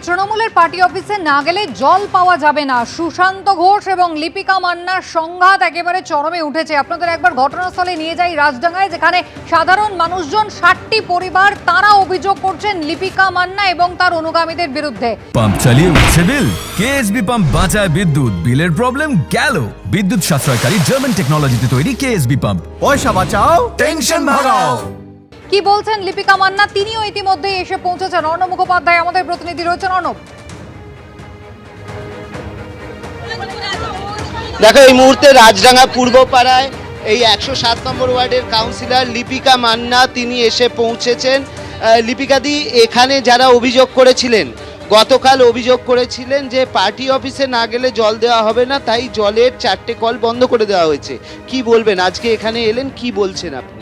তৃণমূলের পার্টি অফিসে না গেলে জল পাওয়া যাবে না। সুশান্ত ঘোষ এবং লিপিকা মান্নার সংঘাত একেবারে চরমে উঠেছে। আপনাদের একবার ঘটনাস্থলে নিয়ে যাই রাজডাঙ্গায়, যেখানে সাধারণ মানুষজন 60টি পরিবার তারা অভিযোগ করছেন লিপিকা মান্না এবং তার অনুগামীদের বিরুদ্ধে। পাম্প চালিয়ে উঠছে বিল, কেএসবি পাম্প বাঁচায় বিদ্যুৎ, বিলের প্রবলেম গেল। বিদ্যুৎ সাশ্রয়কারী জার্মান টেকনোলজিতে তৈরি কেএসবি পাম্প। পয়সা বাঁচাও, টেনশন ভাগাও। কি বলছেন লিপিকা মান্না? তিনিও ইতিমধ্যে এসে পৌঁছেছেন। অর্ণব মুখোপাধ্যায় আমাদের প্রতিনিধি রয়েছেন। অর্ণব, দেখো এই মুহূর্তে রাজডাঙ্গা পূর্বপাড়ায় এই 107 নম্বর ওয়ার্ডের কাউন্সিলর লিপিকা মান্না তিনি এসে পৌঁছেছেন। লিপিকাদি, এখানে যারা অভিযোগ করেছিলেন, গতকাল অভিযোগ করেছিলেন যে পার্টি অফিসে না গেলে জল দেওয়া হবে না, তাই জলের 4টে কল বন্ধ করে দেওয়া হয়েছে। কি বলবেন? আজকে এখানে এলেন, কি বলছেন আপনি?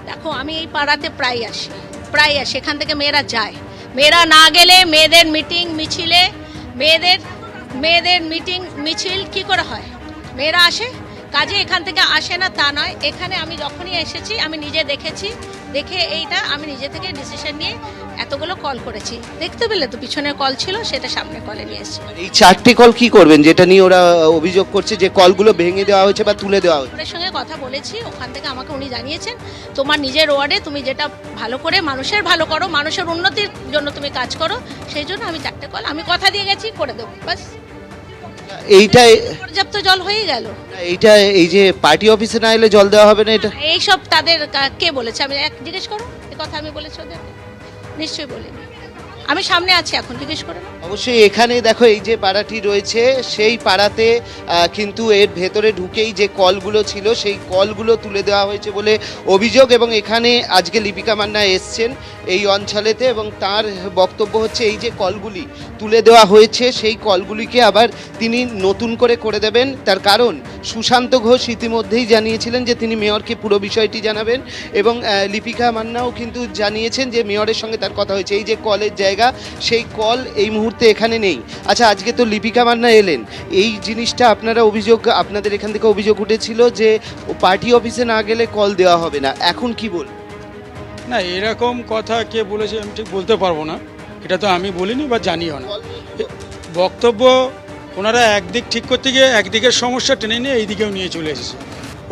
দেখো, আমি এই পাড়াতে প্রায় আসি। এখান থেকে মেয়েরা যায়। মেয়েরা না গেলে মেয়েদের মিটিং মিছিলে মেয়েদের মিটিং মিছিল কি করে হয়? মেয়েরা আসে কাজে, এখান থেকে আসে না তা নয়। এখানে আমি যখনই এসেছি আমি নিজে দেখেছি, দেখে এইটা আমি নিজে থেকে ডিসিশন নিয়ে এতগুলো কল করেছি। দেখতে পেলে তো পিছনের কল ছিল, সেটা সামনে কলে নিয়ে এসেছি। এই 4টে কল কি করবেন, যেটা নিয়ে ওরা অভিযোগ করছে যে কলগুলো ভেঙে দেওয়া হয়েছে বা তুলে দেওয়া হয়েছে? ওদের সঙ্গে কথা বলেছি, ওখান থেকে আমাকে উনি জানিয়েছেন তোমার নিজের ওয়ার্ডে তুমি যেটা ভালো করে মানুষের ভালো করো, মানুষের উন্নতির জন্য তুমি কাজ করো, সেই জন্য আমি 4টে কল আমি কথা দিয়ে গেছি করে দেবো, বাস। এইটাই পর্যাপ্ত জল হয়ে গেল। এইটা এই যে পার্টি অফিসে না এলে জল দেওয়া হবে না, এটা এইসব তাদের কে বলেছে? আমি জিজ্ঞেস করো, এই কথা আমি বলেছি ওদের? নিশ্চয়ই বলিনি। আমি সামনে আছি, এখন জিজ্ঞেস করে। অবশ্যই এখানে দেখো এই যে পাড়াটি রয়েছে, সেই পাড়াতে কিন্তু এর ভেতরে ঢুকেই যে কলগুলো ছিল সেই কলগুলো তুলে দেওয়া হয়েছে বলে অভিযোগ। এবং এখানে আজকে লিপিকা মান্না এসছেন এই অঞ্চলেতে, এবং তার বক্তব্য হচ্ছে এই যে কলগুলি তুলে দেওয়া হয়েছে সেই কলগুলিকে আবার তিনি নতুন করে দেবেন। তার কারণ সুশান্ত ঘোষ ইতিমধ্যেই জানিয়েছিলেন যে তিনি মেয়রকে পুরো বিষয়টি জানাবেন, এবং লিপিকা মান্নাও কিন্তু জানিয়েছেন যে মেয়রের সঙ্গে তার কথা হয়েছে। এই যে কলের জায়গা, সেই কল এই মুহূর্তে এখানে নেই। আচ্ছা, আজকে তো লিপিকা মান্না এলেন, এই জিনিসটা আপনাদের এখান থেকে অভিযোগ উঠেছিল যে পার্টি অফিসে না গেলে কল দেওয়া হবে না, এখন কি বল? না, এরকম কথা কে বলেছে আমি ঠিক বলতে পারবো না, এটা তো আমি বলিনি বা জানিও না। বক্তব্য ওনারা একদিক ঠিক করতে গিয়ে একদিকের সমস্যা টেনে নিয়ে এই দিকেও নিয়ে চলে এসেছে।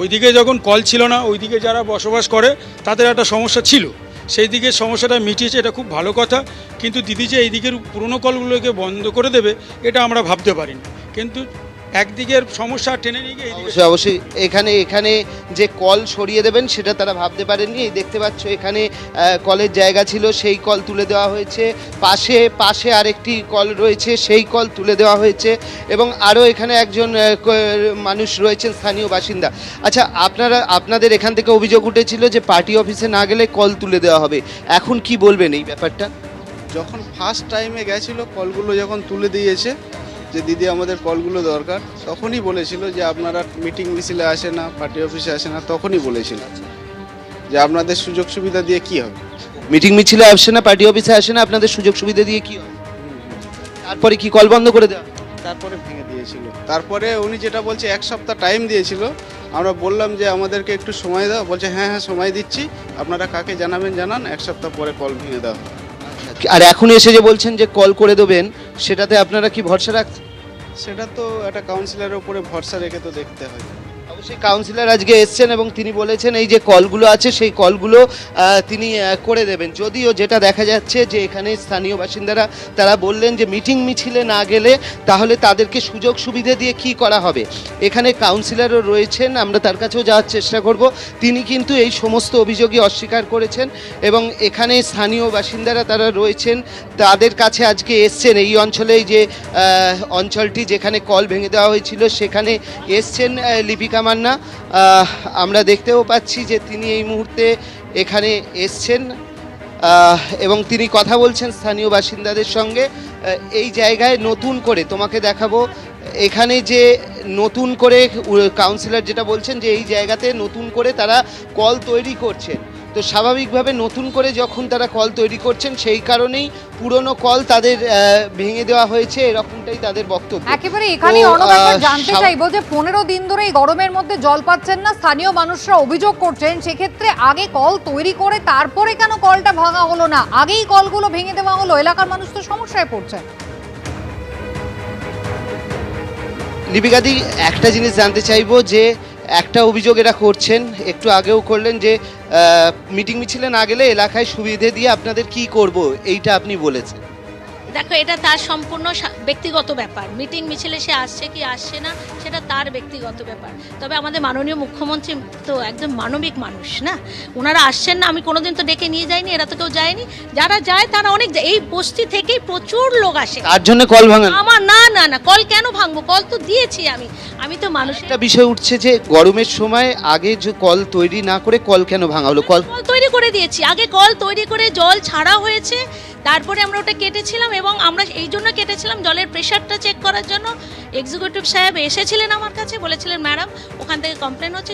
ওইদিকে যখন কল ছিল না, ওইদিকে যারা বসবাস করে তাদের একটা সমস্যা ছিল, সেই দিকে সমস্যাটা মিটিয়েছে, এটা খুব ভালো কথা। কিন্তু দিদি যে এই দিকের পুরনো কলগুলোকে বন্ধ করে দেবে এটা আমরা ভাবতে পারিনি, কিন্তু একদিকের সমস্যা টেনে নিয়ে গিয়ে অবশ্যই এখানে যে কল সরিয়ে দেবেন সেটা তারা ভাবতে পারেননি। এই দেখতে পাচ্ছ এখানে কলের জায়গা ছিল, সেই কল তুলে দেওয়া হয়েছে। পাশে আরেকটি কল রয়েছে, সেই কল তুলে দেওয়া হয়েছে, এবং আরও এখানে একজন মানুষ রয়েছেন, স্থানীয় বাসিন্দা। আচ্ছা, আপনাদের এখান থেকে অভিযোগ উঠেছিল যে পার্টি অফিসে না গেলে কল তুলে দেওয়া হবে, এখন কি বলবেন এই ব্যাপারটা? যখন ফার্স্ট টাইমে গেছিলো কলগুলো যখন তুলে দিয়েছে যে দিদি আমাদের কলগুলো দরকার, তখনই বলেছিল যে আপনারা মিটিং মিছিলে আসে না, পার্টি অফিসে আসে না, তখনই বলেছিল যে আপনাদের সুযোগ সুবিধা দিয়ে কি হবে। মিটিং মিছিলে আসে না, পার্টি অফিসে আসে না, আপনাদের সুযোগ সুবিধা দিয়ে কি হবে? তারপরে কি কল বন্ধ করে দেওয়া? তারপরে ভেঙে দিয়েছিল। তারপরে উনি যেটা বলছে 1 সপ্তাহ টাইম দিয়েছিল, আমরা বললাম যে আমাদেরকে একটু সময় দাও, বলছে হ্যাঁ সময় দিচ্ছি, আপনারা কাকে জানাবেন জানান, 1 সপ্তাহ পরে কল ভেঙে দেওয়া। আর এখন এসে যে বলছেন যে কল করে দেবেন, সেটাতে আপনারা কি ভরসা রাখছেন? সেটা তো একটা কাউন্সিলরের উপরে ভরসা রেখে তো দেখতে হয়। অবশ্যই কাউন্সিলর আজকে এসছেন এবং তিনি বলেছেন এই যে কলগুলো আছে সেই কলগুলো তিনি করে দেবেন। যদিও যেটা দেখা যাচ্ছে যে এখানে স্থানীয় বাসিন্দারা তারা বললেন যে মিটিং মিছিলে না গেলে তাহলে তাদেরকে সুযোগ সুবিধা দিয়ে কি করা হবে। এখানে কাউন্সিলরও রয়েছেন, আমরা তার কাছেও যাওয়ার চেষ্টা করব। তিনি কিন্তু এই সমস্ত অভিযোগই অস্বীকার করেছেন, এবং এখানে স্থানীয় বাসিন্দারা তারা রয়েছেন, তাদের কাছে আজকে এসছেন। এই অঞ্চলে যে অঞ্চলটি যেখানে কল ভেঙে দেওয়া হয়েছিল সেখানে এসছেন লিপিকা মান্না। আমরা দেখতেও পাচ্ছি যে তিনি এই মুহূর্তে এখানে এসছেন এবং তিনি কথা বলছেন স্থানীয় বাসিন্দাদের সঙ্গে। এই জায়গায় নতুন করে তোমাকে দেখাবো, এখানে যে নতুন করে কাউন্সিলর যেটা বলছেন যে এই জায়গাতে নতুন করে তারা কল তৈরি করছেন। তো স্বাভাবিকভাবে নতুন করে যখন তারা কল তৈরি করছেন সেই কারণেই পুরনো কল তাদের ভেঙে দেওয়া হয়েছে, এরকমটাই তাদের বক্তব্য। একেবারে এখানে জানতে চাইবো যে 15 দিন ধরে এই গরমের মধ্যে জল পাচ্ছেন না, স্থানীয় মানুষরা অভিযোগ করছেন, সেক্ষেত্রে আগে কল তৈরি করে তারপরে কেন কলটা ভাঙা হলো না? আগেই কলগুলো ভেঙে দেওয়া হলো, এলাকার মানুষ তো সমস্যায় পড়ছে। লিপিকাদি, একটা জিনিস জানতে চাইবো যে একটা অভিযোগ এরা করছেন, একটু আগেও করলেন যে মিটিং মিছিলে না গেলে এলাকায় সুবিধে দিয়ে আপনাদের কি করব, এইটা আপনি বলেছেন। দেখো, এটা তার সম্পূর্ণ ব্যক্তিগত ব্যাপার। মিটিং মিছিলে সে আসছে কি আসছে না সেটা তার ব্যক্তিগত ব্যাপার। তবে আমাদের মাননীয় মুখ্যমন্ত্রী তো একদম মানবিক মানুষ না, ওনারা আসছেন না, আমি কোনোদিন তো ডেকে নিয়ে যাইনি, এরা তো কেউ যায়নি। যারা যায় তারা অনেক এই বস্তি থেকেই প্রচুর লোক আসে। তার জন্য কল ভাঙান? আমার না, কল কেন ভাঙবো? কল তো দিয়েছি আমি তো মানুষের একটা বিষয় উঠছে যে গরমের সময় আগে যে কল তৈরি না করে কল কেন ভাঙা হলো? কল কল তৈরি করে দিয়েছি, আগে কল তৈরি করে জল ছাড়া হয়েছে, তারপরে আমরা ওটা কেটেছিলাম এবং আমরা এই জন্য কেটেছিলাম জলের প্রেশারটা চেক করার জন্য। এক্সিকিউটিভ সাহেব এসেছিলেন আমার কাছে, বলেছিলেন ম্যাডাম ওখান থেকে কমপ্লেন হচ্ছে,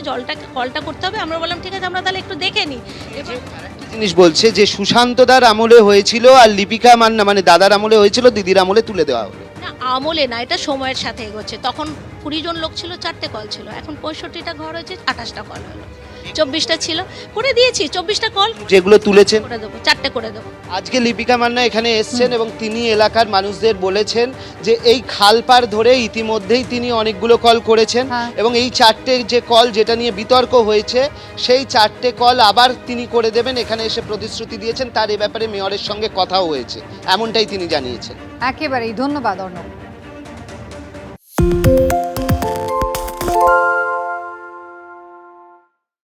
কলটা করতে হবে। আমরা বললাম ঠিক আছে, আমরা তাহলে একটু দেখে নিই। এবং জিনিস বলছে যে সুশান্তদার আমলে হয়েছিল আর লিপিকা মান্না মানে দাদার আমলে হয়েছিল, দিদির আমলে তুলে দেওয়া হলো। না, আমলে না, এটা সময়ের সাথে এগোচ্ছে। তখন 20 জন লোক ছিল, 4টে কল ছিল, এখন 65টা ঘর হয়েছে, 28টা কল হলো, 24টা ছিল, করে দিয়েছি 24টা কল যেগুলো তুলেছেন করে দেবো, 4টে করে দেবো। আজকে লিপিকা মান্না এখানে এসছেন এবং তিনি এলাকার মানুষদের বলেছেন যে এই খাল পার ধরে ইতিমধ্যেই তিনি অনেকগুলো কল করেছেন হ্যাঁ। এবং এই 4টে যে কল যেটা নিয়ে বিতর্ক হয়েছে সেই 4টে কল আবার তিনি করে দেবেন, এখানে এসে প্রতিশ্রুতি দিয়েছেন। তার এ ব্যাপারে মেয়রের সঙ্গে কথাও হয়েছে, এমনটাই তিনি জানিয়েছেন। একেবারেই। ধন্যবাদ অর্ণব।